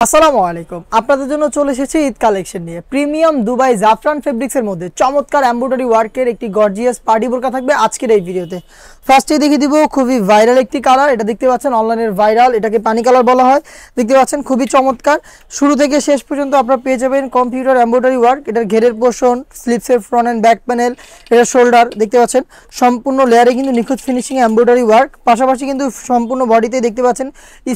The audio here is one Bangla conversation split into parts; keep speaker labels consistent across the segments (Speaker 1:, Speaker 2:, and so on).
Speaker 1: আসসালামু আলাইকুম। আপনাদের জন্য চলে এসেছি ঈদ কালেকশন নিয়ে। প্রিমিয়াম দুবাই জাফরান ফেব্রিক্সের মধ্যে চমৎকার এমব্রয়ডারি ওয়ার্কের একটি গর্জিয়াস পার্টি বোরকা থাকবে আজকের এই ভিডিওতে। ফার্স্টে দেখিয়ে দিব খুবই ভাইরাল একটি কালার, এটা দেখতে পাচ্ছেন অনলাইনের ভাইরাল, এটাকে পানি কালার বলা হয়। দেখতে পাচ্ছেন খুবই চমৎকার, শুরু থেকে শেষ পর্যন্ত আপনারা পেয়ে যাবেন কম্পিউটার এমব্রয়ডারি ওয়ার্ক। এটার ঘেরের পোর্শন, স্লিপসের ফ্রন্ট অ্যান্ড ব্যাক প্যানেল, এটার শোল্ডার দেখতে পাচ্ছেন সম্পূর্ণ লেয়ারে কিন্তু নিখুঁত ফিনিশিং এমব্রয়ডারি ওয়ার্ক। পাশাপাশি কিন্তু সম্পূর্ণ বডিতে দেখতে পাচ্ছেন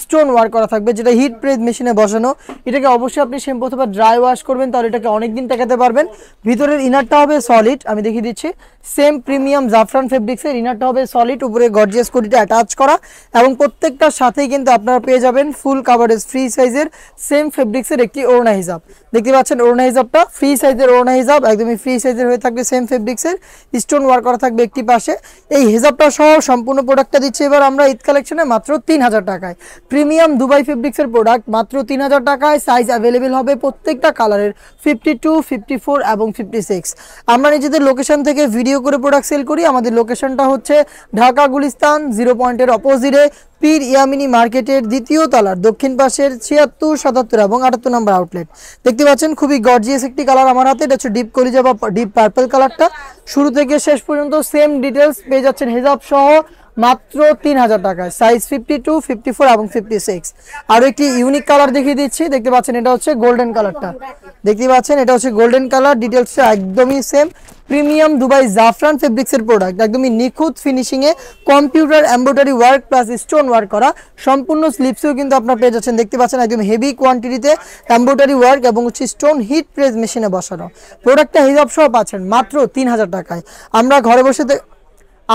Speaker 1: স্টোন ওয়ার্ক করা থাকবে, যেটা হিট প্রেস মেশিনে বসানো। এটাকে অবশ্যই আপনি শ্যাম্পু অথবা ড্রাই ওয়াশ করবেন, তাহলে এটাকে অনেকদিন টেকাতে পারবেন। ভিতরের ইনারটা হবে সলিড, আমি দেখিয়ে দিচ্ছি। সেম প্রিমিয়াম জাফরান ফেব্রিক্সের ইনারটা হবে সলিড, উপরে গর্জিয়াস কোটিটা অ্যাটাচ করা, এবং প্রত্যেকটার সাথেই কিন্তু আপনারা পেয়ে যাবেন ফুল কাভারেজ ফ্রি সাইজের সেম ফেব্রিক্সের একটি ওড়না হিজাব। দেখতে পাচ্ছেন ওড়না হিজাবটা ফ্রি সাইজের ওড়না হিজাব, একদমই ফ্রি সাইজের হয়ে থাকবে, সেম ফেব্রিক্সের স্টোন ওয়ার্ক করা থাকবে একটি পাশে। এই হিজাবটা সহ সম্পূর্ণ প্রোডাক্টটা দিচ্ছে এবার আমরা ঈদ কালেকশনে মাত্র 3000 টাকায়। প্রিমিয়াম দুবাই ফেব্রিক্সের প্রোডাক্ট মাত্র 3000 টাকায়। সাইজ অ্যাভেলেবেল হবে প্রত্যেকটা কালারের 52, 54 এবং 56। আমরা নিজেদের লোকেশন থেকে ভিডিও করে প্রোডাক্ট সেল করি। আমাদের লোকেশনটা হচ্ছে ঢাকা গুলিস্তান 0 পয়েন্টের অপোজিটে পীর ইয়ামিনী মার্কেটের দ্বিতীয় তলার দক্ষিণ পাশের 76, 77 এবং 78 নম্বর আউটলেট। দেখতে পাচ্ছেন খুবই গর্জিয়াস একটি কালার আমার হাতে, এটা হচ্ছে ডিপ কলিজা বা ডিপ পার্পল কালারটা। শুরু থেকে শেষ পর্যন্ত সেম ডিটেলস পেয়ে যাচ্ছেন হিজাব সহ মাত্র 3000 টাকায়। সাইজ 52, 54 এবং 56। আরও একটি ইউনিক কালার দেখিয়ে দিচ্ছি, দেখতে পাচ্ছেন এটা হচ্ছে গোল্ডেন কালারটা। দেখতে পাচ্ছেন এটা হচ্ছে গোল্ডেন কালার, ডিটেলসটা একদমই সেম। প্রিমিয়াম দুবাই জাফরান ফেব্রিক্সের প্রোডাক্ট, একদমই নিখুঁত ফিনিশিংয়ে computer embroidery work plus stone work করা। সম্পূর্ণ স্লিপসেও কিন্তু আপনারা পেয়ে যাচ্ছেন, দেখতে পাচ্ছেন একদম হেভি কোয়ান্টিটিতে এমব্রয়ডারি ওয়ার্ক এবং হচ্ছে স্টোন হিট প্রেস মেশিনে বসানো। প্রোডাক্টটা হিজাব সহ পাচ্ছেন মাত্র 3000 টাকায়।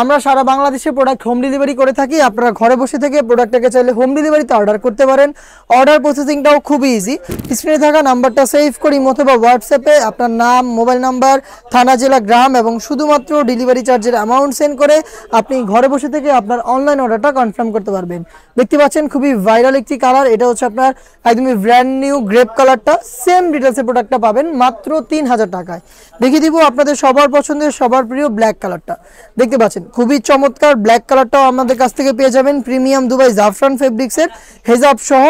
Speaker 1: আমরা সারা বাংলাদেশে প্রোডাক্ট হোম ডেলিভারি করে থাকি। আপনারা ঘরে বসে থেকে প্রোডাক্টটাকে চাইলে হোম ডেলিভারিতে অর্ডার করতে পারেন। অর্ডার প্রসেসিংটাও খুবই ইজি। স্ক্রিনে থাকা নাম্বারটা সেভ করি অথবা হোয়াটসঅ্যাপে আপনার নাম, মোবাইল নাম্বার, থানা, জেলা, গ্রাম এবং শুধুমাত্র ডেলিভারি চার্জের অ্যামাউন্ট সেন্ড করে আপনি ঘরে বসে থেকে আপনার অনলাইন অর্ডারটা কনফার্ম করতে পারবেন। দেখতে পাচ্ছেন খুবই ভাইরাল একটি কালার, এটা হচ্ছে আপনার একদমই ব্র্যান্ড নিউ গ্রেপ কালারটা। সেম ডিটেলসে প্রোডাক্টটা পাবেন মাত্র 3000 টাকায়। দেখিয়ে দিব আপনাদের সবার পছন্দের সবার প্রিয় ব্ল্যাক কালারটা। দেখতে পাচ্ছেন খুবই চমৎকার ব্ল্যাক কালারটাও আমাদের কাছ থেকে পেয়ে যাবেন প্রিমিয়াম দুবাই জাফরান ফেব্রিক্সের হেজাব সহ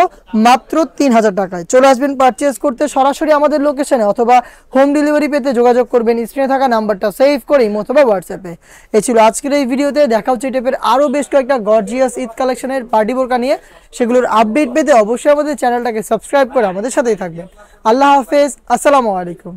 Speaker 1: মাত্র 3000 টাকায়। চলে আসবেন পারচেজ করতে সরাসরি আমাদের লোকেশনে, অথবা হোম ডেলিভারি পেতে যোগাযোগ করবেন স্ক্রিনে থাকা নাম্বারটা সেভ করে অথবা হোয়াটসঅ্যাপে। এই ছিল আজকের এই ভিডিওতে। দেখা হচ্ছে এই টাইপের আরও বেশ কয়েকটা গর্জিয়াস ঈদ কালেকশনের পার্টি বোরকা নিয়ে। সেগুলোর আপডেট পেতে অবশ্যই আমাদের চ্যানেলটাকে সাবস্ক্রাইব করে আমাদের সাথেই থাকবেন। আল্লাহ হাফেজ, আসসালামু আলাইকুম।